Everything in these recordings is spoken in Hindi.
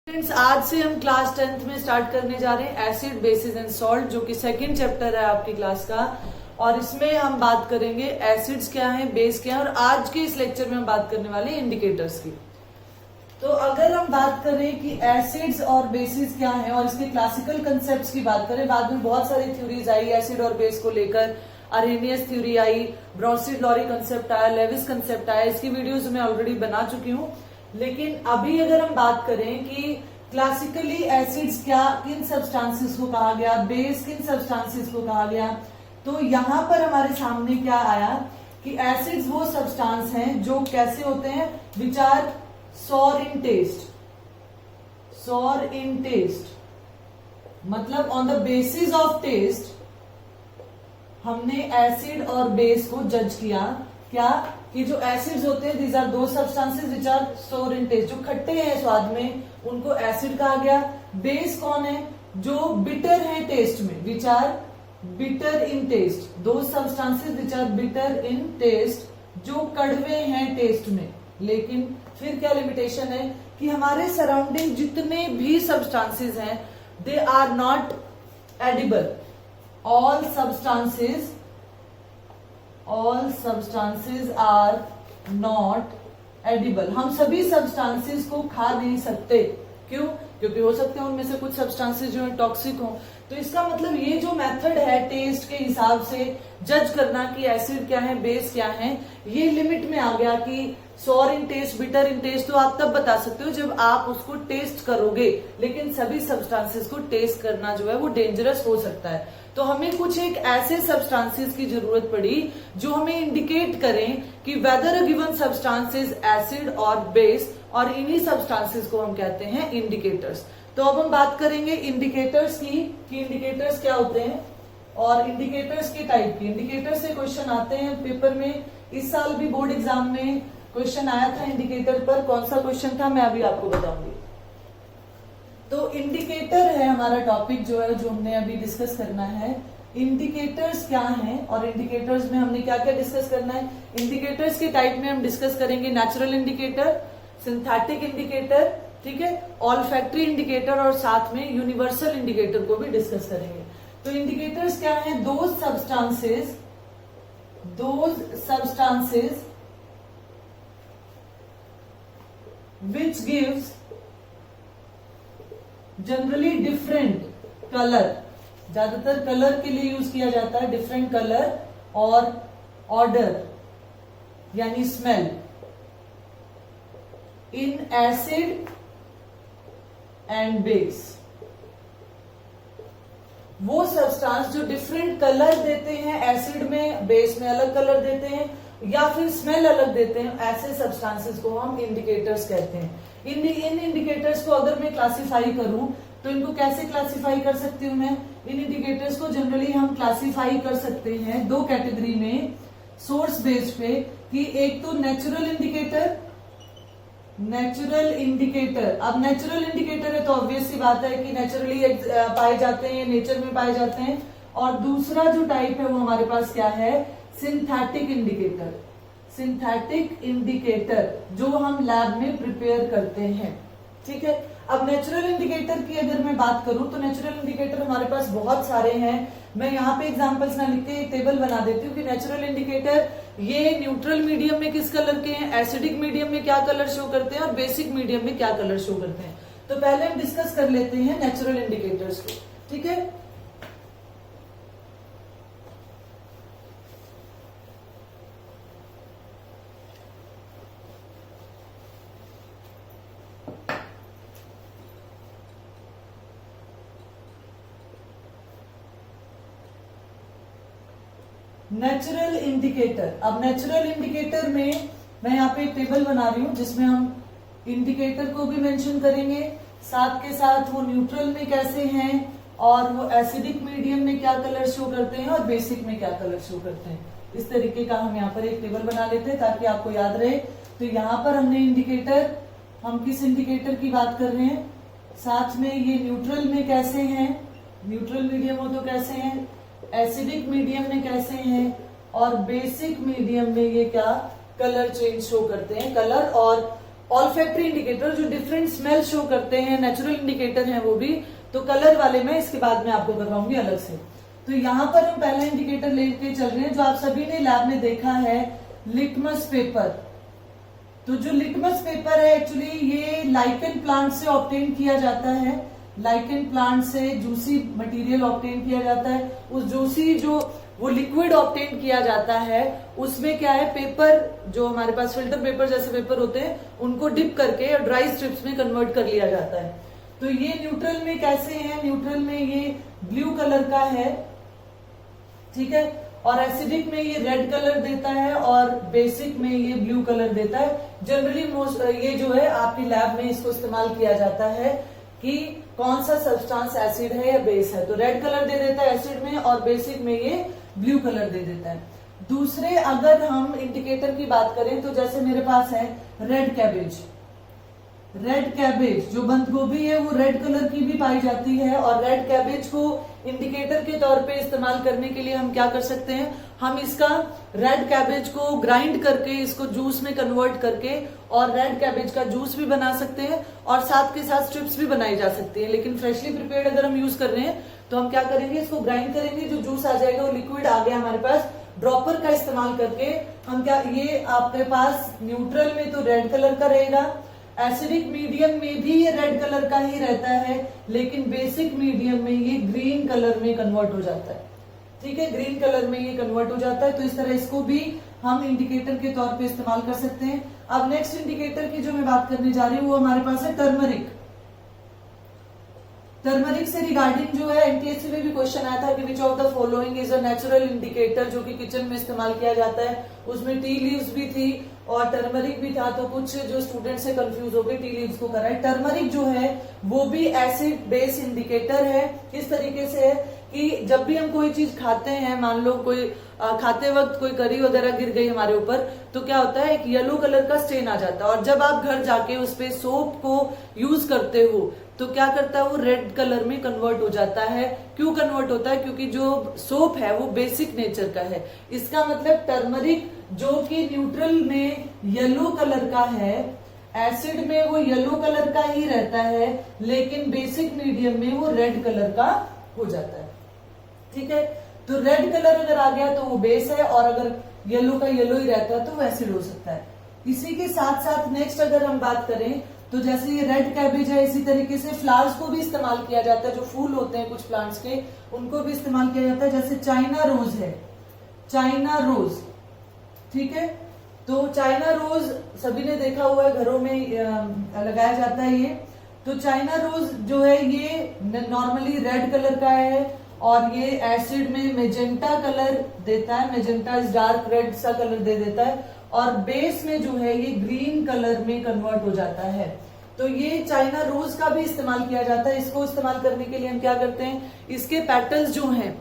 फ्रेंड्स, आज से हम क्लास 10th में स्टार्ट करने जा रहे हैं एसिड बेसिस एंड सॉल्ट, जो कि सेकंड चैप्टर है आपकी क्लास का। और इसमें हम बात करेंगे एसिड्स क्या है, बेस क्या है, और आज के इस लेक्चर में हम बात करने वाले हैं इंडिकेटर्स की। तो अगर हम बात करें कि एसिड्स और बेसिस क्या है और इसके क्लासिकल कंसेप्ट्स की बात करें, बाद में बहुत सारी थ्योरीज आई एसिड और बेस को लेकर। अरेनियस थ्योरी आई, ब्रॉन्स्टीड-लॉरी कंसेप्ट आया, लेविस कंसेप्ट आया। इसकी वीडियोस मैं ऑलरेडी बना चुकी हूँ। लेकिन अभी अगर हम बात करें कि क्लासिकली एसिड्स क्या, किन सब्सटेंसेस को कहा गया, बेस किन सब्सटेंसेस को कहा गया, तो यहां पर हमारे सामने क्या आया कि एसिड्स वो सब्सटेंस हैं जो कैसे होते हैं, which are sour in taste. Sour in taste मतलब on the basis of taste हमने एसिड और बेस को जज किया। क्या कि जो एसिड्स होते हैं, these are those substances which are sour in taste, जो खट्टे हैं स्वाद में, उनको एसिड कहा गया। बेस कौन है, जो बिटर है टेस्ट में, which are bitter in taste. Those substances which are bitter in taste, जो कड़वे हैं टेस्ट में। लेकिन फिर क्या लिमिटेशन है कि हमारे सराउंडिंग जितने भी सब्सटेंसेस हैं, they are not edible. all substances are not edible। हम सभी सब्सटेंसेस को खा नहीं सकते। क्यों? क्योंकि हो सकते हैं उनमें से कुछ सब्सटेंसेस जो है टॉक्सिक हो। तो इसका मतलब ये जो मेथड है टेस्ट के हिसाब से जज करना कि एसिड क्या है, बेस क्या है, ये लिमिट में आ गया कि sour in taste, bitter in taste तो आप तब बता सकते हो जब आप उसको टेस्ट करोगे। लेकिन सभी सब्सटेंसेस को टेस्ट करना जो है वो डेंजरस हो सकता है। तो हमें कुछ एक ऐसे सब्सटेंसेस की जरूरत पड़ी जो हमें इंडिकेट करें कि weather a given substance is acid और बेस, और इन्हीं सब्सटेंसेस को हम कहते हैं इंडिकेटर्स। तो अब हम बात करेंगे इंडिकेटर्स की कि इंडिकेटर्स क्या होते हैं और इंडिकेटर्स के टाइप की। इंडिकेटर्स से क्वेश्चन आते हैं पेपर में। इस साल भी बोर्ड एग्जाम में क्वेश्चन आया था इंडिकेटर पर। कौन सा क्वेश्चन था मैं अभी आपको बताऊंगी। तो इंडिकेटर है हमारा टॉपिक जो है, जो हमने अभी डिस्कस करना है। इंडिकेटर्स क्या हैं और इंडिकेटर्स में हमने क्या क्या डिस्कस करना है। इंडिकेटर्स के टाइप में हम डिस्कस करेंगे नेचुरल इंडिकेटर, सिंथेटिक इंडिकेटर, ठीक है, ऑल्फैक्टरी इंडिकेटर, और साथ में यूनिवर्सल इंडिकेटर को भी डिस्कस करेंगे। तो इंडिकेटर्स क्या है, those substances which gives generally different colour. ज्यादातर कलर के लिए यूज किया जाता है, डिफरेंट कलर और ऑर्डर यानी smell in acid and base. वो सब्सटेंस जो डिफरेंट कलर देते हैं, एसिड में, बेस में अलग कलर देते हैं या फिर स्मेल अलग देते हैं, ऐसे सब्सटेंसेस को हम इंडिकेटर्स कहते हैं। इन इंडिकेटर्स को अगर मैं क्लासिफाई करूं तो इनको कैसे क्लासिफाई कर सकती हूं मैं। इन इंडिकेटर्स को जनरली हम क्लासिफाई कर सकते हैं दो कैटेगरी में, सोर्स बेस्ड पे, कि एक तो नेचुरल इंडिकेटर। अब नेचुरल इंडिकेटर है तो ऑब्वियस सी बात है कि नेचुरली पाए जाते हैं, नेचर में पाए जाते हैं। और दूसरा जो टाइप है वो हमारे पास क्या है, सिंथेटिक इंडिकेटर। सिंथेटिक इंडिकेटर जो हम लैब में प्रिपेयर करते हैं, ठीक है। अब नेचुरल इंडिकेटर की अगर मैं बात करूं तो नेचुरल इंडिकेटर हमारे पास बहुत सारे हैं। मैं यहाँ पे एग्जांपल्स ना लिख के एक टेबल बना देती हूँ कि नेचुरल इंडिकेटर ये न्यूट्रल मीडियम में किस कलर के हैं, एसिडिक मीडियम में क्या कलर शो करते हैं और बेसिक मीडियम में क्या कलर शो करते हैं। तो पहले हम डिस्कस कर लेते हैं नेचुरल इंडिकेटर्स को, ठीक है। Natural indicator. अब नेचुरल इंडिकेटर में मैं यहाँ पे एक टेबल बना रही हूँ जिसमें हम इंडिकेटर को भी मेंशन करेंगे, साथ के साथ वो न्यूट्रल में कैसे हैं और वो एसिडिक मीडियम में क्या कलर शो करते हैं और बेसिक में क्या कलर शो करते हैं। इस तरीके का हम यहाँ पर एक टेबल बना लेते हैं ताकि आपको याद रहे। तो यहाँ पर हमने इंडिकेटर, हम किस इंडिकेटर की बात कर रहे हैं, साथ में ये न्यूट्रल में कैसे हैं, न्यूट्रल मीडियम हो तो कैसे हैं, एसिडिक मीडियम में कैसे हैं, और बेसिक मीडियम में ये क्या कलर चेंज शो करते हैं, कलर और ऑल्फैक्टरी इंडिकेटर जो डिफरेंट स्मेल शो करते हैं, नेचुरल इंडिकेटर हैं वो भी, तो कलर वाले में इसके बाद में आपको करवाऊंगी अलग से। तो यहाँ पर हम पहला इंडिकेटर लेके चल रहे हैं जो आप सभी ने लैब में देखा है, लिटमस पेपर। तो जो लिटमस पेपर है एक्चुअली ये लाइकन प्लांट से ऑब्टेन किया जाता है, लाइकन प्लांट से जूसी मटेरियल ऑब्टेन किया जाता है। उस जूसी जो वो लिक्विड ऑब्टेन किया जाता है उसमें क्या है, पेपर जो हमारे पास फिल्टर पेपर जैसे पेपर होते हैं उनको डिप करके ड्राई स्ट्रिप्स में कन्वर्ट कर लिया जाता है। तो ये न्यूट्रल में कैसे है, न्यूट्रल में ये ब्लू कलर का है, ठीक है, और एसिडिक में ये रेड कलर देता है और बेसिक में ये ब्लू कलर देता है। जनरली मोस्ट ये जो है आपकी लैब में इसको इस्तेमाल किया जाता है कि कौन सा सब्सटेंस एसिड है या बेस है। तो रेड कलर दे देता है एसिड में और बेसिक में ये ब्लू कलर दे देता है। दूसरे अगर हम इंडिकेटर की बात करें तो जैसे मेरे पास है रेड कैबेज, रेड कैबेज जो बंद गोभी है वो रेड कलर की भी पाई जाती है और रेड कैबेज को इंडिकेटर के तौर पे इस्तेमाल करने के लिए हम क्या कर सकते हैं, हम इसका रेड कैबेज को ग्राइंड करके इसको जूस में कन्वर्ट करके और रेड कैबेज का जूस भी बना सकते हैं और साथ के साथ स्ट्रिप्स भी बनाई जा सकती है। लेकिन फ्रेशली प्रिपेयर्ड अगर हम यूज कर रहे हैं तो हम क्या करेंगे, इसको ग्राइंड करेंगे, जो जूस आ जाएगा वो लिक्विड आ गया हमारे पास, ड्रॉपर का इस्तेमाल करके हम क्या, ये आपके पास न्यूट्रल में तो रेड कलर का रहेगा, एसिडिक मीडियम में भी ये रेड कलर का ही रहता है, लेकिन बेसिक मीडियम में ये ग्रीन कलर में कन्वर्ट हो जाता है, ठीक है, ग्रीन कलर में ये कन्वर्ट हो जाता है। तो इस तरह इसको भी हम इंडिकेटर के तौर पे इस्तेमाल कर सकते हैं। अब नेक्स्ट इंडिकेटर की जो मैं बात करने जा रही हूँ वो हमारे पास है टर्मरिक। टर्मरिक से रिगार्डिंग जो है एनटीएससी में भी क्वेश्चन आया था कि which of the following is a natural indicator, जो कि किचन में इस्तेमाल किया जाता है। उसमें टी लीव्स भी थी और टर्मरिक भी था, तो कुछ जो स्टूडेंट से कंफ्यूज हो गए टी लीव्स को कराए। टर्मरिक जो है वो भी एसिड बेस इंडिकेटर है। किस तरीके से है कि जब भी हम कोई चीज खाते हैं, मान लो कोई खाते वक्त कोई करी वगैरह गिर गई हमारे ऊपर, तो क्या होता है, एक येलो कलर का स्टेन आ जाता है और जब आप घर जाके उस पे सोप को यूज करते हो तो क्या करता है, वो रेड कलर में कन्वर्ट हो जाता है। क्यों कन्वर्ट होता है, क्योंकि जो सोप है वो बेसिक नेचर का है। इसका मतलब टर्मरिक जो कि न्यूट्रल में येलो कलर का है, एसिड में वो येलो कलर का ही रहता है, लेकिन बेसिक मीडियम में वो रेड कलर का हो जाता है, ठीक है। तो रेड कलर अगर आ गया तो वो बेस है और अगर येलो का येलो ही रहता है तो वो एसिड हो सकता है। इसी के साथ साथ नेक्स्ट अगर हम बात करें तो जैसे ये रेड कैबेज है, इसी तरीके से फ्लावर्स को भी इस्तेमाल किया जाता है। जो फूल होते हैं कुछ प्लांट्स के, उनको भी इस्तेमाल किया जाता है। जैसे चाइना रोज है, चाइना रोज, ठीक है। तो चाइना रोज सभी ने देखा हुआ है, घरों में लगाया जाता है ये। तो चाइना रोज जो है ये नॉर्मली रेड कलर का है और ये एसिड में मेजेंटा कलर देता है, मेजेंटा इज डार्क रेड सा कलर दे देता है और बेस में जो है ये ग्रीन कलर में कन्वर्ट हो जाता है। तो ये चाइना रोज का भी इस्तेमाल किया जाता है। इसको इस्तेमाल करने के लिए हम क्या करते हैं, इसके पेटल्स जो हैं,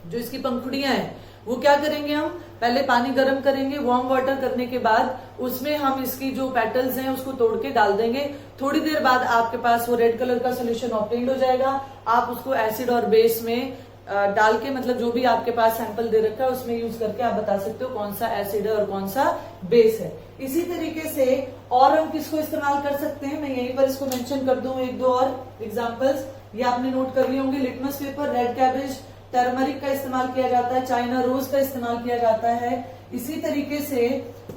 जो इसकी पंखुड़ियां हैं, वो क्या करेंगे, हम पहले पानी गर्म करेंगे, वार्म वाटर करने के बाद उसमें हम इसकी जो पेटल्स हैं उसको तोड़ के डाल देंगे। थोड़ी देर बाद आपके पास वो रेड कलर का सोल्यूशन ऑब्टेन्ड हो जाएगा। आप उसको एसिड और बेस में डाल के, मतलब जो भी आपके पास सैंपल दे रखा है उसमें यूज करके आप बता सकते हो कौन सा एसिड है और कौन सा बेस है। इसी तरीके से और हम किसको इस्तेमाल कर सकते हैं, मैं यहीं पर इसको मेंशन कर दूं, एक दो और एग्जांपल्स ये आपने नोट कर लिए होंगे। Litmus paper, red cabbage, turmeric का इस्तेमाल किया जाता है, चाइना रोज का इस्तेमाल किया जाता है। इसी तरीके से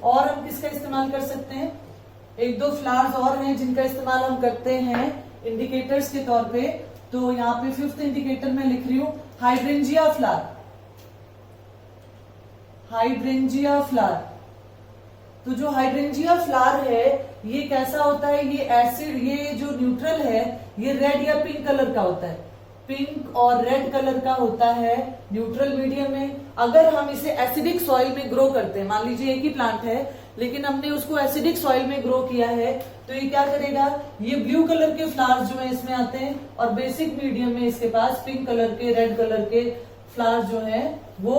और हम किसका इस्तेमाल कर सकते हैं, एक दो फ्लावर्स और हैं जिनका इस्तेमाल हम करते हैं इंडिकेटर्स के तौर पे। तो यहाँ पे फिफ्थ इंडिकेटर में लिख रही हूं हाइड्रेंजिया फ्लावर, हाइड्रेंजिया फ्लावर। तो जो हाइड्रेंजिया फ्लावर है ये कैसा होता है, ये एसिड, ये जो न्यूट्रल है ये रेड या पिंक कलर का होता है, पिंक और रेड कलर का होता है न्यूट्रल मीडियम में। अगर हम इसे एसिडिक सॉइल में ग्रो करते हैं, मान लीजिए एक ही प्लांट है लेकिन हमने उसको एसिडिक सॉइल में ग्रो किया है, तो ये क्या करेगा, ये ब्लू कलर के फ्लावर्स जो है इसमें आते हैं और बेसिक मीडियम में इसके पास पिंक कलर के, रेड कलर के फ्लावर्स जो है वो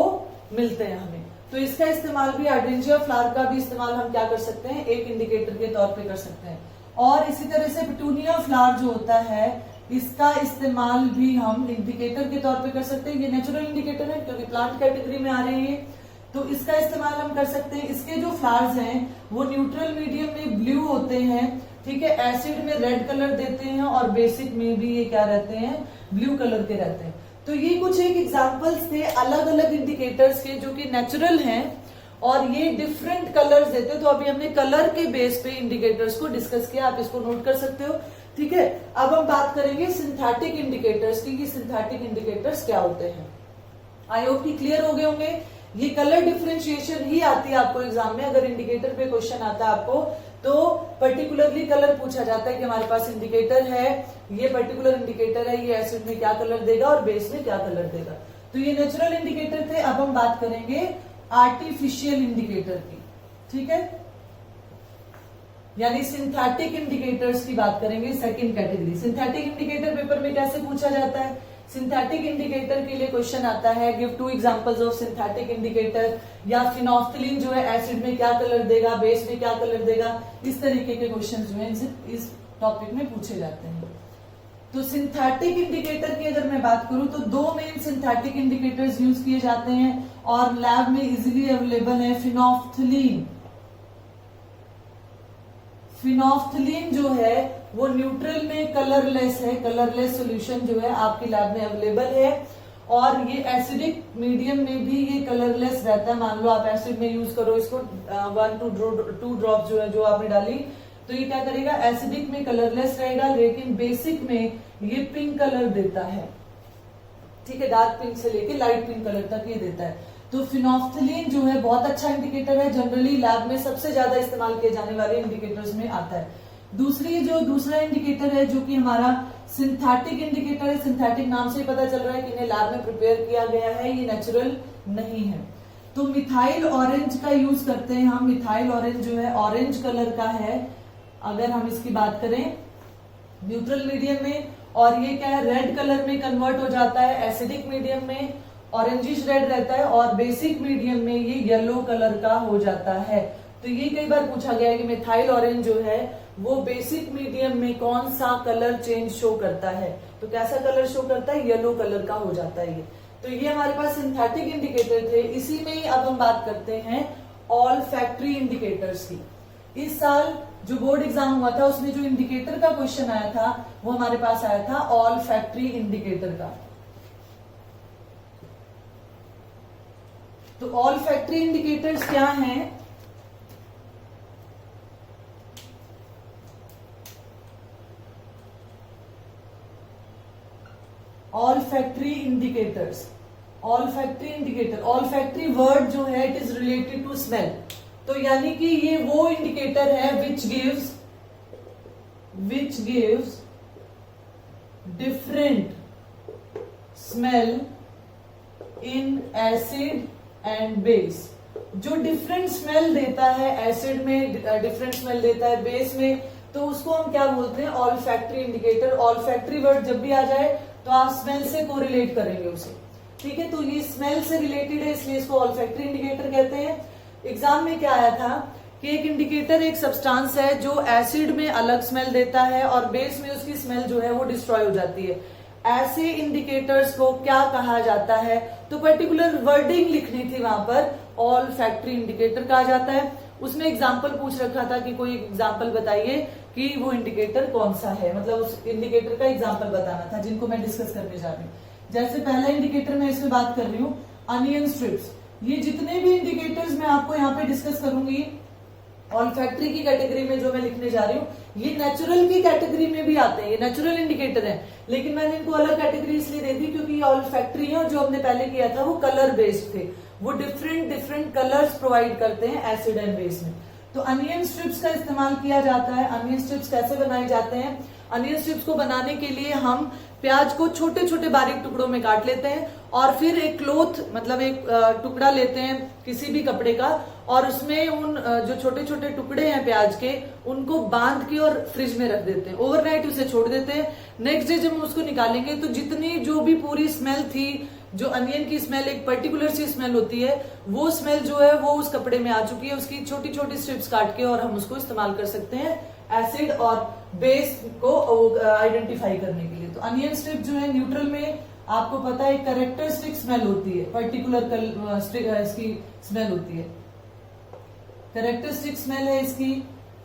मिलते हैं हमें। तो इसका इस्तेमाल भी, हाइड्रेंजिया फ्लावर का भी इस्तेमाल हम क्या कर सकते हैं, एक इंडिकेटर के तौर पे कर सकते हैं। और इसी तरह से पिटूनिया फ्लावर जो होता है इसका इस्तेमाल भी हम इंडिकेटर के तौर पे कर सकते हैं। ये नेचुरल इंडिकेटर है क्योंकि प्लांट कैटेगरी में आ रहे हैं। तो इसका इस्तेमाल हम कर सकते हैं। इसके जो फ्लावर्स हैं वो न्यूट्रल मीडियम में ब्लू होते हैं, ठीक है, एसिड में रेड कलर देते हैं और बेसिक में भी ये क्या रहते हैं, ब्लू कलर के रहते हैं। तो ये कुछ एक एग्जांपल्स थे अलग अलग इंडिकेटर्स के जो कि नेचुरल हैं और ये डिफरेंट कलर्स देते हैं। तो अभी हमने कलर के बेस पे इंडिकेटर्स को डिस्कस किया, आप इसको नोट कर सकते हो, ठीक है। अब हम बात करेंगे सिंथेटिक इंडिकेटर्स की, सिंथेटिक इंडिकेटर्स क्या होते हैं। आई होप कि क्लियर हो गए होंगे। ये कलर डिफरेंशिएशन ही आती है आपको एग्जाम में, अगर इंडिकेटर पे क्वेश्चन आता है आपको तो पर्टिकुलरली कलर पूछा जाता है कि हमारे पास इंडिकेटर है, ये पर्टिकुलर इंडिकेटर है, ये एसिड में क्या कलर देगा और बेस में क्या कलर देगा। तो ये नेचुरल इंडिकेटर थे। अब हम बात करेंगे आर्टिफिशियल इंडिकेटर की, ठीक है, यानी सिंथेटिक इंडिकेटर्स की बात करेंगे। Second category synthetic indicator paper में कैसे पूछा जाता है। सिंथेटिक इंडिकेटर के लिए क्वेश्चन आता है give 2 examples of synthetic indicator, या फिनोफ्थलीन जो है एसिड में क्या कलर देगा, बेस में क्या कलर देगा, इस तरीके के क्वेश्चन जो है इस टॉपिक में पूछे जाते हैं। तो सिंथेटिक इंडिकेटर की अगर मैं बात करूं तो 2 मेन सिंथेटिक इंडिकेटर्स यूज किए जाते हैं और लैब में इजीली अवेलेबल है। फिनोफ्थलीन, फिनोफ्थलीन जो है वो न्यूट्रल में कलरलेस है, कलरलेस सॉल्यूशन जो है आपकी लैब में अवेलेबल है और ये एसिडिक मीडियम में भी ये कलरलेस रहता है। मान लो आप एसिड में यूज करो इसको 1 to 2 ड्रॉप जो है जो आपने डाली, तो ये क्या करेगा, एसिडिक में कलरलेस रहेगा, लेकिन बेसिक में ये पिंक कलर देता है, ठीक है, डार्क पिंक से लेके लाइट पिंक कलर तक ये देता है। तो फिनोफ्थलीन जो है बहुत अच्छा इंडिकेटर है, जनरली लैब में सबसे ज्यादा इस्तेमाल किए जाने वाले इंडिकेटर्स में आता है। दूसरा इंडिकेटर है जो कि हमारा सिंथेटिक इंडिकेटर है। सिंथेटिक नाम से ही पता चल रहा है कि इन्हें लैब में प्रिपेयर किया गया है, ये नेचुरल नहीं है। तो मिथाइल ऑरेंज का यूज करते हैं हम। मिथाइल ऑरेंज जो है ऑरेंज कलर का है अगर हम इसकी बात करें न्यूट्रल मीडियम में, और ये क्या है, रेड कलर में कन्वर्ट हो जाता है एसिडिक मीडियम में, ऑरेंजिश रेड रहता है, और बेसिक मीडियम में ये येलो कलर का हो जाता है। तो ये कई बार पूछा गया है कि मिथाइल ऑरेंज जो है वो बेसिक मीडियम में कौन सा कलर चेंज शो करता है, तो कैसा कलर शो करता है, येलो कलर का हो जाता है ये। तो ये हमारे पास सिंथेटिक इंडिकेटर थे। इसी में ही अब हम बात करते हैं ऑल फैक्ट्री इंडिकेटर्स की। इस साल जो बोर्ड एग्जाम हुआ था उसमें जो इंडिकेटर का क्वेश्चन आया था वो हमारे पास आया था ऑल फैक्ट्री इंडिकेटर का। तो ऑल फैक्ट्री इंडिकेटर्स क्या हैं, olfactory indicators, olfactory indicator, olfactory word जो है it is related to smell. तो यानी कि ये वो इंडिकेटर है which gives different smell in acid and base, जो डिफरेंट स्मेल देता है, एसिड में डिफरेंट स्मेल देता है, बेस में, तो उसको हम क्या बोलते हैं, olfactory indicator. Olfactory word जब भी आ जाए तो आप स्मेल से कोरिलेट करेंगे उसे, ठीक है। तो ये स्मेल से रिलेटेड है इसलिए इसको ऑल फैक्ट्री इंडिकेटर कहते हैं। एग्जाम में क्या आया था कि एक इंडिकेटर एक सब्सटेंस है जो एसिड में अलग स्मेल देता है और बेस में उसकी स्मेल जो है वो डिस्ट्रॉय हो जाती है। ऐसे इंडिकेटर्स को क्या कहा जाता है, तो पर्टिकुलर वर्डिंग लिखनी थी वहां पर, ऑल फैक्ट्री इंडिकेटर कहा जाता है। उसमें एग्जाम्पल पूछ रखा था कि कोई एग्जाम्पल बताइए कि वो इंडिकेटर कौन सा है, मतलब उस इंडिकेटर का एग्जाम्पल बताना था, जिनको मैं डिस्कस करने जा रही हूँ। जैसे पहला इंडिकेटर मैं इसमें बात कर रही हूँ अनियन स्ट्रिप्स। ये जितने भी इंडिकेटर्स मैं आपको यहाँ पे डिस्कस करूंगी ऑल फैक्ट्री की कैटेगरी में जो मैं लिखने जा रही हूँ, ये नेचुरल की कैटेगरी में भी आते हैं, ये नेचुरल इंडिकेटर है, लेकिन मैंने इनको अलग कैटेगरी इसलिए दे दी क्योंकि ये ऑल फैक्ट्री है और जो हमने पहले किया था वो कलर बेस्ड थे, वो डिफरेंट कलर्स प्रोवाइड करते हैं एसिड एंड बेस में। तो अनियन स्ट्रिप्स का इस्तेमाल किया जाता है। अनियन स्ट्रिप्स कैसे बनाए जाते हैं, अनियन स्ट्रिप्स को बनाने के लिए हम प्याज को छोटे छोटे बारीक टुकड़ों में काट लेते हैं और फिर एक क्लोथ मतलब एक टुकड़ा लेते हैं किसी भी कपड़े का और उसमें उन जो छोटे छोटे टुकड़े हैं प्याज के उनको बांध के और फ्रिज में रख देते हैं, ओवरनाइट उसे छोड़ देते हैं। नेक्स्ट डे जब हम उसको निकालेंगे तो जितनी जो भी पूरी स्मेल थी, जो अनियन की स्मेल एक पर्टिकुलर सी स्मेल होती है, वो स्मेल जो है वो उस कपड़े में आ चुकी है, उसकी छोटी छोटी स्ट्रिप्स काट के और हम उसको इस्तेमाल कर सकते हैं एसिड और बेस को आइडेंटिफाई करने के लिए। तो अनियन स्ट्रिप जो है न्यूट्रल में आपको पता है कैरेक्टरिस्टिक स्मेल होती है, पर्टिकुलर इसकी स्मेल होती है, कैरेक्टरिस्टिक स्मेल है इसकी।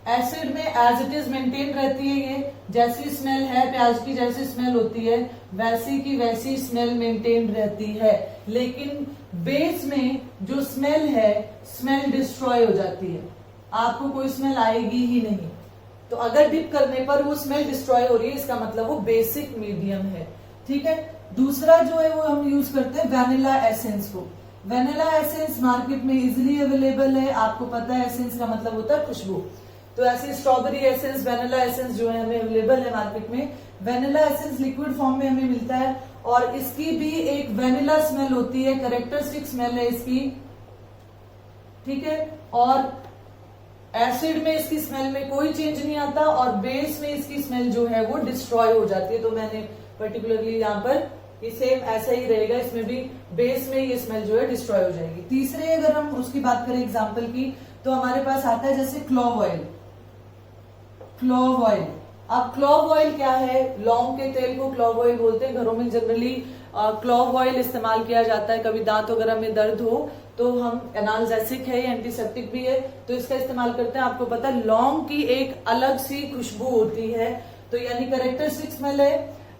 एसिड में एज इट इज मेंटेन रहती है, ये जैसी स्मेल है प्याज की जैसी स्मेल होती है वैसी की वैसी स्मेल मेंटेन रहती है। लेकिन बेस में जो स्मेल है स्मेल डिस्ट्रॉय हो जाती है, आपको कोई स्मेल आएगी ही नहीं। तो अगर डिप करने पर वो स्मेल डिस्ट्रॉय हो रही है इसका मतलब वो बेसिक मीडियम है। ठीक है, दूसरा जो है वो हम यूज करते हैं वैनिला एसेंस को। वैनिला एसेंस मार्केट में इजिली अवेलेबल है, आपको पता है एसेंस का मतलब होता है खुशबू। तो ऐसे स्ट्रॉबेरी एसेंस, वैनिला एसेंस जो है हमें अवेलेबल है मार्केट में। वैनिला एसेंस लिक्विड फॉर्म में हमें मिलता है और इसकी भी एक वैनिला स्मेल होती है, कैरेक्टरिस्टिक स्मेल है इसकी। ठीक है, और एसिड में इसकी स्मेल में कोई चेंज नहीं आता और बेस में इसकी स्मेल जो है वो डिस्ट्रॉय हो जाती है। तो मैंने पर्टिकुलरली यहाँ पर ये सेम ऐसा ही रहेगा, इसमें भी बेस में ये स्मेल जो है डिस्ट्रॉय हो जाएगी। तीसरे अगर हम उसकी बात करें एग्जांपल की तो हमारे पास आता है जैसे क्लोव ऑयल। क्लोव ऑयल, अब क्लोव ऑयल क्या है, लौंग के तेल को क्लोव ऑयल बोलते हैं। घरों में जनरली क्लोव ऑयल इस्तेमाल किया जाता है, कभी दांत वगैरह में दर्द हो तो हम एनाल्जेसिक है, एंटीसेप्टिक भी है तो इसका इस्तेमाल करते हैं। आपको पता है लौंग की एक अलग सी खुशबू होती है, तो यानी कैरेक्टरिस्टिक स्मेल है।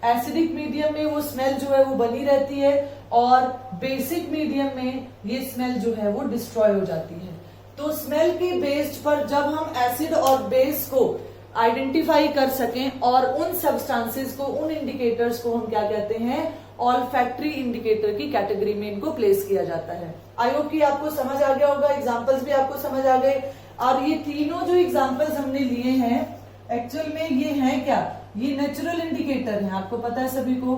एसिडिक मीडियम में वो स्मेल जो है वो बनी रहती है और बेसिक मीडियम में ये स्मेल जो है वो डिस्ट्रॉय हो जाती है। तो स्मेल के बेस्ड पर जब हम एसिड और बेस को आइडेंटिफाई कर सकें और उन सब्सटेंसेस को, उन इंडिकेटर्स को हम क्या कहते हैं, ऑल्फैक्टरी इंडिकेटर की कैटेगरी में इनको प्लेस किया जाता है। आई होप कि आपको समझ आ गया होगा, एग्जांपल्स भी आपको समझ आ गए। और ये तीनों जो एग्जांपल्स हमने लिए हैं एक्चुअल में ये हैं क्या, ये नेचुरल इंडिकेटर हैं, आपको पता है सभी को,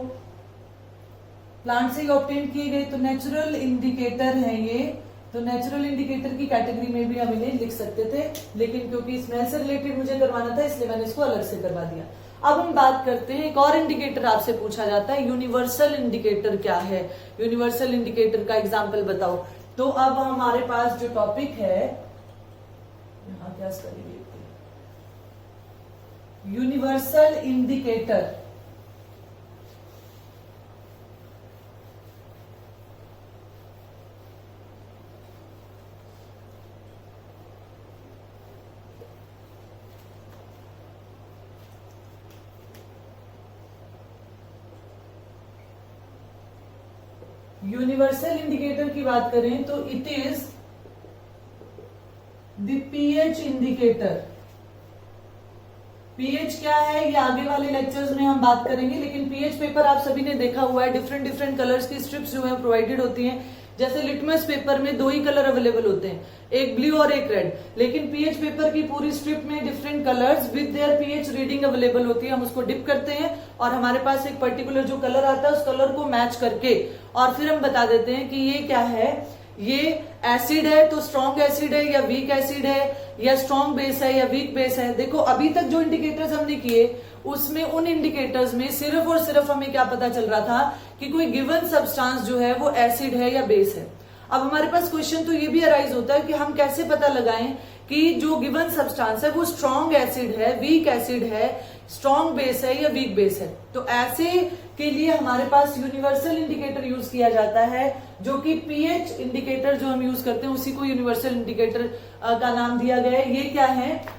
प्लांट से ही ऑब्टेन किए गए, तो नेचुरल इंडिकेटर है ये। तो नेचुरल इंडिकेटर की कैटेगरी में भी हम इन्हें लिख सकते थे, लेकिन क्योंकि स्मेल से रिलेटेड मुझे करवाना था इसलिए मैंने इसको अलग से करवा दिया। अब हम बात करते हैं, एक और इंडिकेटर आपसे पूछा जाता है, यूनिवर्सल इंडिकेटर क्या है, यूनिवर्सल इंडिकेटर का एग्जाम्पल बताओ। तो अब हमारे पास जो टॉपिक है, यहाँ क्या करेंगे, यूनिवर्सल इंडिकेटर। यूनिवर्सल इंडिकेटर की बात करें तो it is the pH indicator. PH क्या है ये आगे वाले लेक्चर्स में हम बात करेंगे, लेकिन पीएच पेपर आप सभी ने देखा हुआ है, डिफरेंट डिफरेंट कलर्स की स्ट्रिप्स जो है प्रोवाइडेड होती हैं। जैसे लिटमस पेपर में दो ही कलर अवेलेबल होते हैं, एक ब्लू और एक रेड, लेकिन पीएच पेपर की पूरी स्ट्रिप में different colours with their pH reading available होती है। हम उसको डिप करते हैं और हमारे पास एक पर्टिकुलर जो कलर आता है उस कलर को मैच करके और फिर हम बता देते हैं कि ये क्या है, ये एसिड है तो स्ट्रॉन्ग एसिड है या वीक एसिड है, या स्ट्रॉन्ग बेस है या वीक बेस है। देखो अभी तक जो इंडिकेटर्स हमने किए उसमें उन इंडिकेटर्स में सिर्फ और सिर्फ हमें क्या पता चल रहा था कि कोई गिवन सब्सटेंस जो है वो एसिड है या बेस है। अब हमारे पास क्वेश्चन तो ये भी अराइज होता है कि हम कैसे पता लगाएं कि जो गिवन सब्सटेंस है वो स्ट्रॉन्ग एसिड है, वीक एसिड है, स्ट्रॉन्ग बेस है या वीक बेस है। तो ऐसे के लिए हमारे पास यूनिवर्सल इंडिकेटर यूज किया जाता है, जो कि पीएच इंडिकेटर जो हम यूज करते हैं उसी को यूनिवर्सल इंडिकेटर का नाम दिया गया है। ये क्या है,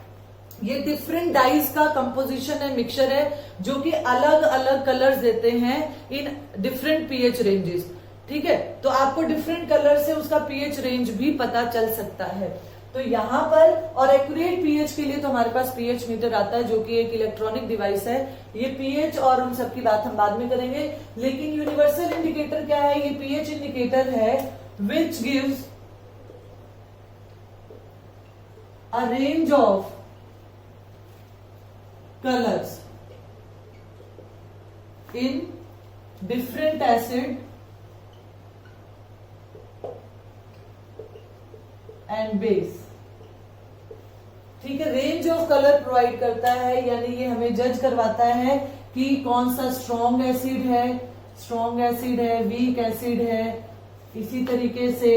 ये डिफरेंट डाइज का कंपोजिशन है, मिक्सचर है, जो कि अलग अलग कलर्स देते हैं इन डिफरेंट पीएच रेंजेस। ठीक है, तो आपको डिफरेंट कलर से उसका पीएच रेंज भी पता चल सकता है। तो यहाँ पर और एक्यूरेट पीएच के लिए तो हमारे पास पीएच मीटर आता है, जो कि एक इलेक्ट्रॉनिक डिवाइस है। ये पीएच और उन सब की बात हम बाद में करेंगे, लेकिन यूनिवर्सल इंडिकेटर क्या है, ये पीएच इंडिकेटर है which gives a range of colors in different acid and base। ठीक है, रेंज ऑफ कलर प्रोवाइड करता है, यानी ये हमें जज करवाता है कि कौन सा स्ट्रॉन्ग एसिड है, वीक एसिड है, इसी तरीके से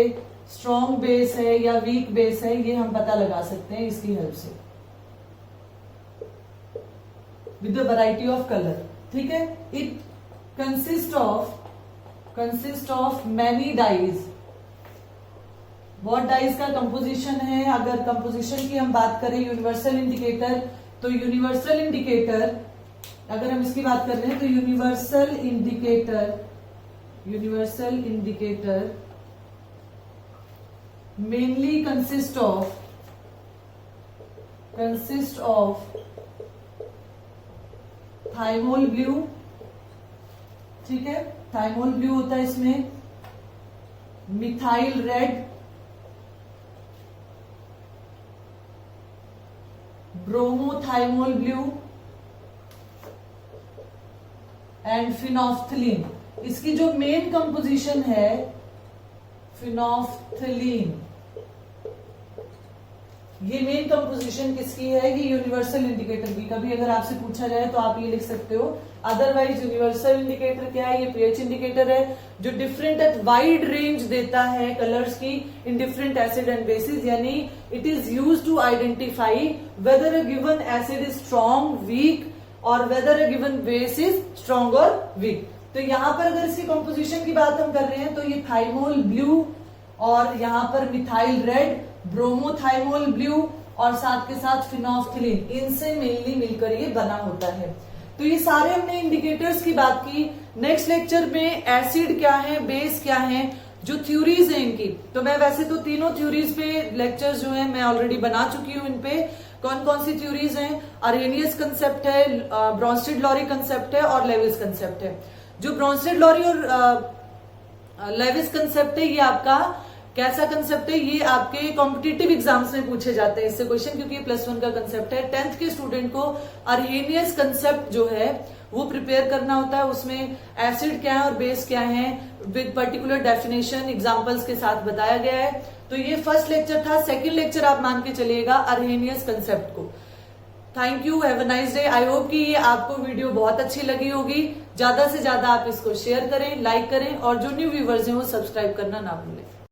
स्ट्रॉन्ग बेस है या वीक बेस है, ये हम पता लगा सकते हैं इसकी हेल्प से with the variety of color। ठीक है, it consists of consist of many dyes. बहुत डाइज का कंपोजिशन है। अगर कंपोजिशन की हम बात करें यूनिवर्सल इंडिकेटर, तो यूनिवर्सल इंडिकेटर अगर हम इसकी बात कर रहे हैं तो universal indicator mainly consist of thymol blue. ठीक है, थाइमोल ब्लू होता है इसमें, methyl red, bromothymol blue and phenolphthalein. इसकी जो मेन कंपोजिशन है फिनोफ्थलीन, ये मेन कंपोजिशन किसकी है? ये यूनिवर्सल इंडिकेटर की। कभी अगर आपसे पूछा जाए तो आप ये लिख सकते हो। अदरवाइज यूनिवर्सल इंडिकेटर क्या है? ये पीएच इंडिकेटर है जो डिफरेंट एट वाइड रेंज देता है कलर्स की in different acid and bases, यानी it is used to identify whether a given acid is strong, weak और whether a given base is strong और वीक। तो यहां पर अगर इसकी कंपोजिशन की बात हम कर रहे हैं तो ये थाइमोल ब्लू और यहां पर मिथाइल रेड, ब्रोमोथाइमोल ब्लू और साथ के साथ फिनोफ्थलीन, इनसे मेनली मिलकर ये बना होता है। तो ये सारे हमने इंडिकेटर्स की बात की। नेक्स्ट लेक्चर में एसिड क्या है, बेस क्या है, जो थ्योरीज है इनकी, तो मैं वैसे तो तीनों थ्योरीज पे लेक्चर्स जो है मैं ऑलरेडी बना चुकी हूं। इन पे कौन कौन सी थ्योरीज हैं? अरेनियस कंसेप्ट है, ब्रॉन्स्टेड-लॉरी कंसेप्ट है और लेविस कंसेप्ट है। जो ब्रॉन्स्टेड-लॉरी और लेविस कंसेप्ट है, ये आपका कैसा कंसेप्ट है? ये आपके कॉम्पिटिटिव एग्जाम्स में पूछे जाते हैं इससे क्वेश्चन, क्योंकि ये +1 का कंसेप्ट है। 10th के स्टूडेंट को अरेनियस कंसेप्ट जो है वो प्रिपेयर करना होता है। उसमें एसिड क्या है और बेस क्या है विद पर्टिकुलर डेफिनेशन एग्जांपल्स के साथ बताया गया है। तो ये फर्स्ट लेक्चर था। सेकंड लेक्चर आप मान के चलिएगा अरेनियस कंसेप्ट को। Thank you, have a nice day. I hope कि ये आपको वीडियो बहुत अच्छी लगी होगी। ज्यादा से ज्यादा आप इसको शेयर करें, लाइक करें और जो न्यू व्यूवर्स हैं वो सब्सक्राइब करना ना भूलें।